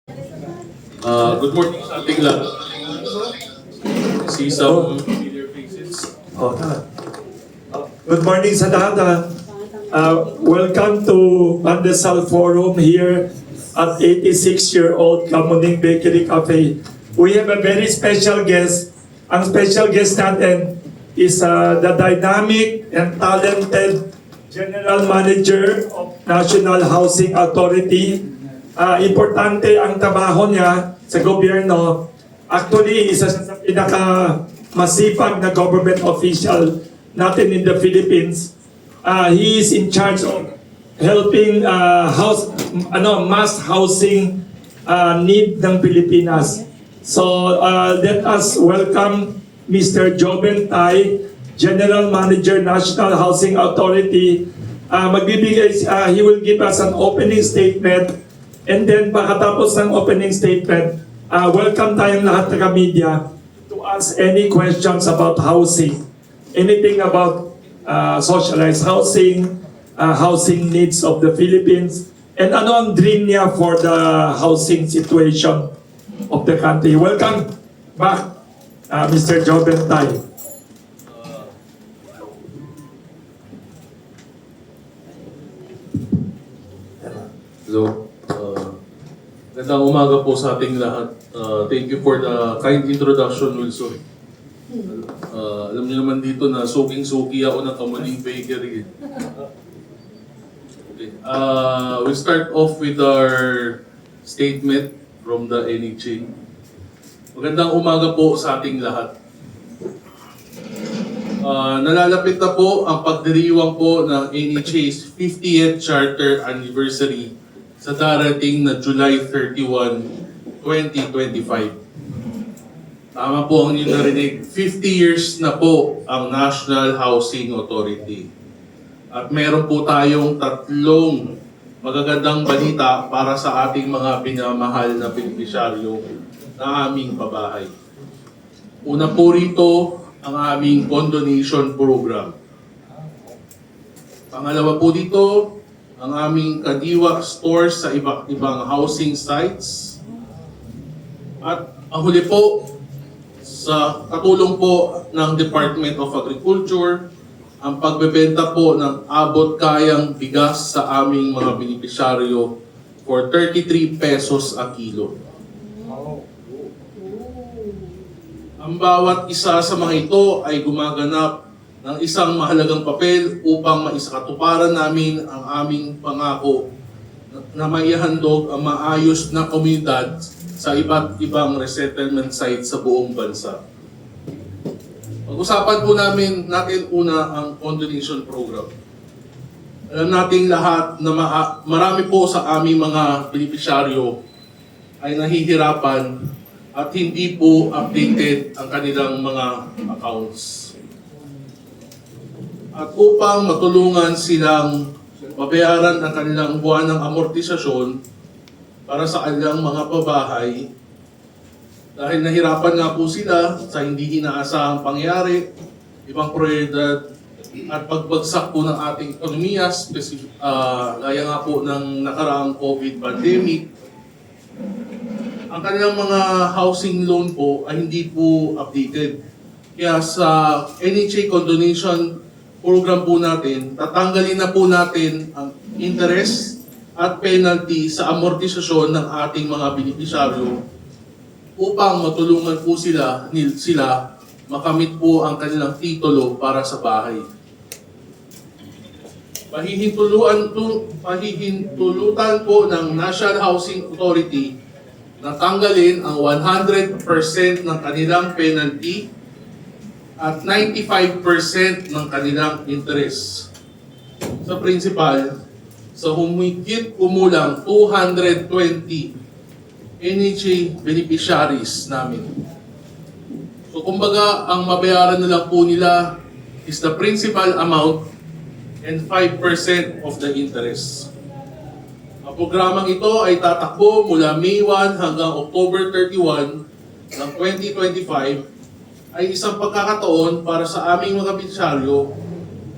Good morning sa ating lahat. See some familiar faces. Good morning sa lahat. Welcome to Pandesal Forum here at 86-year-old Kamuning Bakery Cafe. We have a very special guest. Ang special guest natin is the dynamic and talented General Manager of National Housing Authority. Importante ang trabaho niya sa gobyerno. Actually, isa siya sa pinaka-masipag na government official natin in the Philippines. He is in charge of helping mass housing need ng Pilipinas. So let us welcome Mr. Joven Tai, General Manager, National Housing Authority. He will give us an opening statement. And then, pagkatapos ng opening statement, welcome tayong lahat ng media to ask any questions about housing. Anything about socialized housing, housing needs of the Philippines, and ano ang dream niya for the housing situation of the country. Welcome back, Mr. Joven Tai. Hello. Magandang umaga po sa ating lahat. Thank you for the kind introduction, Wilson. Alam niyo naman dito na suking-suki ako ng Kamuning Bakery. Okay. We'll start off with our statement from the NHA. Magandang umaga po sa ating lahat. Nalalapit na po ang pagdiriwang po ng NHA's 50th Charter Anniversary sa darating na July 31, 2025. Tama po ang inyong narinig, 50 years na po ang National Housing Authority. At meron po tayong tatlong magagandang balita para sa ating mga pinamahal na benepisyaryo na aming pabahay. Una po rito ang aming condonation program. Pangalawa po dito, ang aming Kadiwa stores sa iba't ibang housing sites. At ang huli po, sa katulong po ng Department of Agriculture, ang pagbebenta po ng abot-kayang bigas sa aming mga benepisyaryo for 33 pesos a kilo. Ang bawat isa sa mga ito ay gumaganap ng isang mahalagang papel upang maisakatuparan namin ang aming pangako na maihandog ang maayos na komunidad sa iba't ibang resettlement sites sa buong bansa. Pag-usapan po natin una ang condonation program. Alam nating lahat na marami po sa aming mga benepisyaryo ay nahihirapan at hindi po updated ang kanilang mga accounts. At upang matulungan silang mabayaran ang kanilang buwan ng amortisasyon para sa kanilang mga pabahay, dahil nahirapan nga po sila sa hindi inaasahang pangyayari, ibang prioridad at pagbagsak po ng ating ekonomiya, gaya nga po ng nakaraang COVID pandemic, ang kanilang mga housing loan po ay hindi po updated. Kaya sa NHA condonation program po natin, tatanggalin na po natin ang interest at penalty sa amortisasyon ng ating mga benepisyaryo upang matulungan po sila makamit po ang kanilang titulo para sa bahay. Pahihintulutan po ng National Housing Authority na tanggalin ang 100% ng kanilang penalty at 95% ng kanilang interest sa principal sa humigit kumulang 220 NHA beneficiaries namin. So kumbaga, ang mabayaran na lang po nila is the principal amount and 5% of the interest. Ang programang ito ay tatakbo mula May 1 hanggang October 31 ng 2025 ay isang pagkakataon para sa aming mga benepisyaryo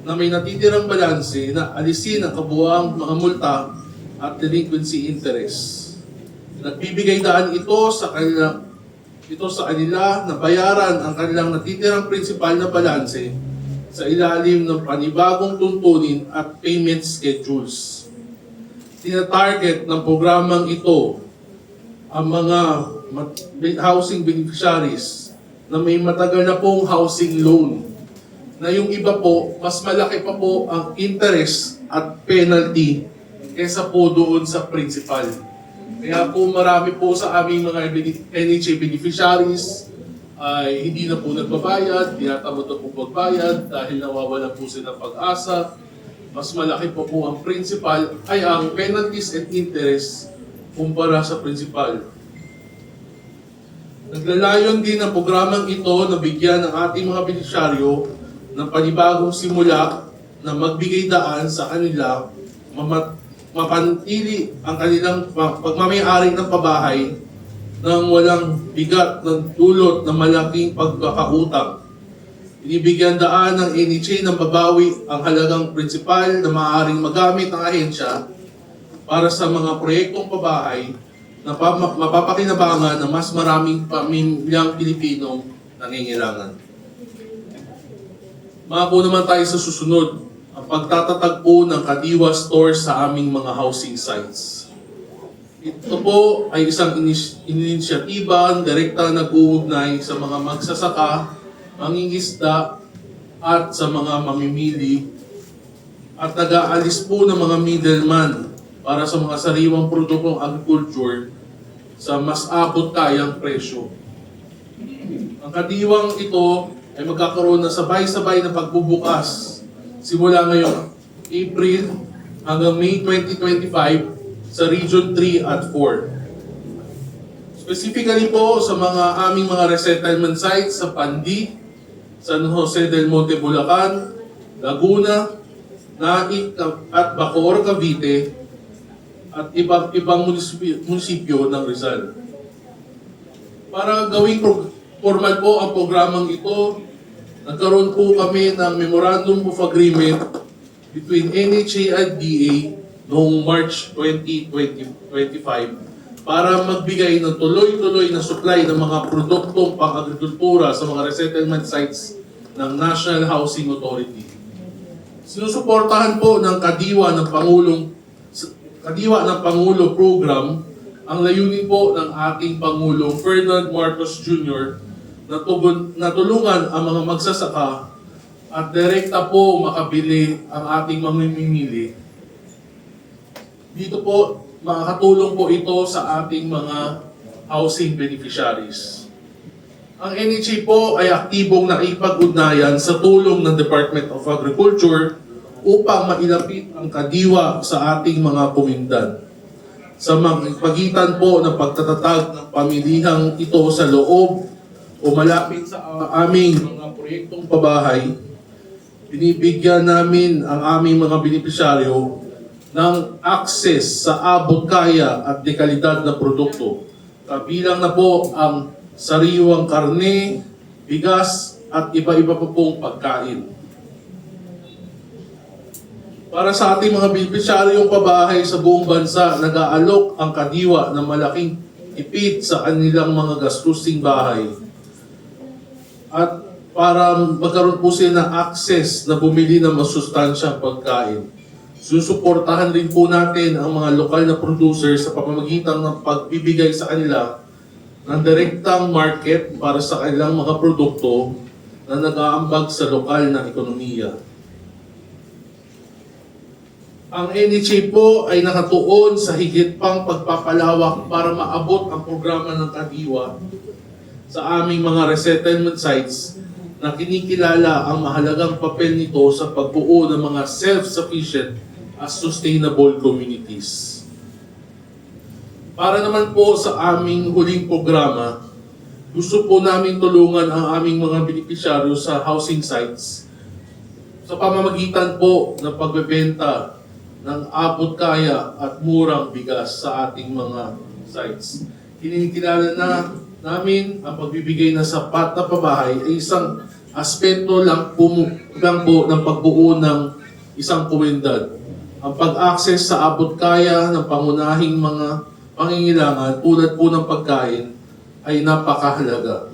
na may natitirang balanse na alisin ang kabuuang mga multa at delinquency interest Nagbibigay daan ito sa kanila na bayaran ang kanilang natitirang principal na balanse sa ilalim ng panibagong tuntunin at payment schedules. Tina-target ng programang ito ang mga housing beneficiaries na may matagal na pong housing loan, na yung iba po, mas malaki pa po ang interest at penalty kesa po doon sa principal. Kaya po marami po sa aming mga NHA beneficiaries ay hindi na po nagbabayad, tinatamad na po magbayad dahil nawawala po sila ng pag-asa. Mas malaki po po ang principal, ay ang penalties and interest kumpara sa principal. Naglalayon din ang programang ito na bigyan ng ating mga beneficiaryo ng panibagong simula na magbigay daan sa kanila, mapanatili ang kanilang pagmamayari ng pabahay nang walang bigat ng dulot ng malaking pagkakautang. Inibigyan daan ng NHA ng babawi ang halagang prinsipal na maaaring magamit ng ahensya para sa mga proyektong pabahay na mapapakinabangan ng mas maraming pamilyang Pilipinong nangingailangan. Mako naman tayo sa susunod, ang pagtatatagpo ng Kadiwa Store sa aming mga housing sites. Ito po ay isang inisyatiba direkta nag-uugnay sa mga magsasaka, mangingisda, at sa mga mamimili, at nag-aalis po ng mga middleman para sa mga sariwang produktong agriculture sa mas abot kayang presyo. Ang kadiwang ito ay magkakaroon ng sabay-sabay na pagbubukas simula ngayong April hanggang May 2025 sa Region 3 at 4. Specifically po sa mga aming mga resettlement sites sa Pandi, San Jose del Monte, Bulacan, Laguna, Naik at Bacoor, Cavite, at ibang munisipyo ng Rizal. Para gawing formal po ang programang ito, nagkaroon po kami ng Memorandum of Agreement between NHA at DA noong March 2025 para magbigay ng tuloy-tuloy na supply ng mga produktong pang-agrikultura sa mga resettlement sites ng National Housing Authority. Sinusuportahan po ng Kadiwa ng Pangulo program ang layunin po ng ating Pangulo Ferdinand Marcos Jr. na tulungan ang mga magsasaka at direkta po makabili ang ating mamimili. Dito po, makakatulong po ito sa ating mga housing beneficiaries. Ang NHA po ay aktibong nakipag-ugnayan sa tulong ng Department of Agriculture upang mailapit ang kadiwa sa ating mga pumindan. Sa pagitan po ng pagtatatag ng pamilihang ito sa loob o malapit sa aming mga proyektong pabahay, binibigyan namin ang aming mga beneficiaryo ng access sa abot kaya at dekalidad na produkto. Kabilang na po ang sariwang karne, bigas at iba-iba pa pong pagkain. Para sa ating mga beneficiaryong pabahay sa buong bansa, nag-aalok ang Kadiwa ng malaking tipid sa kanilang mga gastusing bahay. At para magkaroon po sila ng access na bumili ng masustansyang pagkain. Susuportahan rin po natin ang mga lokal na producers sa pamamagitan ng pagbibigay sa kanila ng direktang market para sa kanilang mga produkto na nag-aambag sa lokal na ekonomiya. Ang NHA po ay nakatuon sa higit pang pagpapalawak para maabot ang programa ng Kadiwa sa aming mga resettlement sites na kinikilala ang mahalagang papel nito sa pagbuo ng mga self-sufficient at sustainable communities. Para naman po sa aming huling programa, gusto po namin tulungan ang aming mga beneficiaryo sa housing sites sa pamamagitan po ng pagbebenta ng abot kaya at murang bigas sa ating mga sites. Kinikilala na namin ang pagbibigay ng sapat na pabahay ay isang aspeto lang po ng pagbuo ng isang komunidad. Ang pag-access sa abot kaya ng pangunahing mga pangangailangan tulad po ng pagkain ay napakahalaga.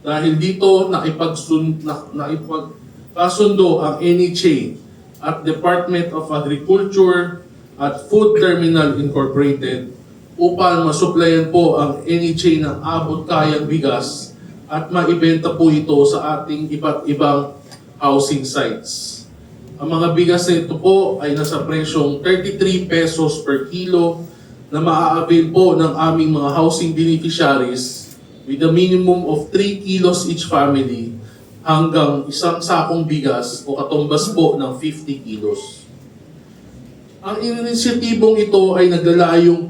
Dahil dito nakipagkasundo ang NHA at Department of Agriculture at Food Terminal Incorporated upang masuplayan po ang NHA ng abot kayang bigas at maibenta po ito sa ating iba't ibang housing sites. Ang mga bigas na ito po ay nasa presyong 33 pesos per kilo na maa-avail po ng aming mga housing beneficiaries with a minimum of 3 kilos each family hanggang isang sakong bigas o katumbas po ng 50 kilos. Ang inisyatibong ito ay naglalayong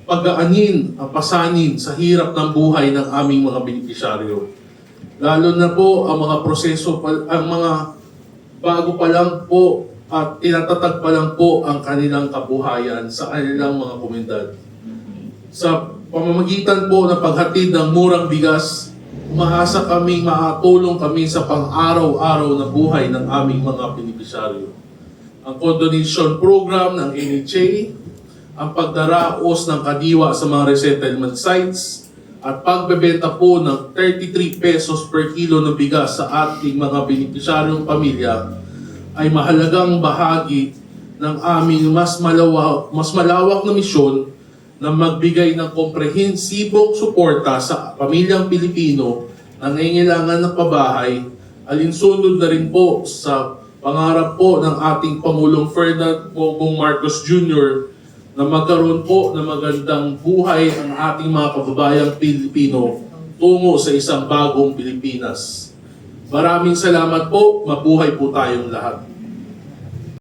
pag-aanin ang pasanin sa hirap ng buhay ng aming mga beneficiaryo. Lalo na po ang mga proseso, ang mga bago pa lang po at tinatatag pa lang po ang kanilang kabuhayan sa kanilang mga komunidad. Sa pamamagitan po ng paghatid ng murang bigas, umaasa kami makatulong kami sa pang-araw-araw na buhay ng aming mga beneficiaryo. Ang condonation program ng NHA, ang pagdaraos ng kadiwa sa mga resettlement sites, at pagbebenta po ng 33 pesos per kilo ng bigas sa ating mga benepisyaryong pamilya ay mahalagang bahagi ng aming mas malawak na misyon na magbigay ng komprehensibong suporta sa pamilyang Pilipino na nangangailangan ng pabahay, alinsunod na rin po sa pangarap po ng ating Pangulong Ferdinand Bongbong Marcos Jr. na magkaroon po ng magandang buhay ang ating mga kababayang Pilipino tungo sa isang bagong Pilipinas. Maraming salamat po, mabuhay po tayong lahat.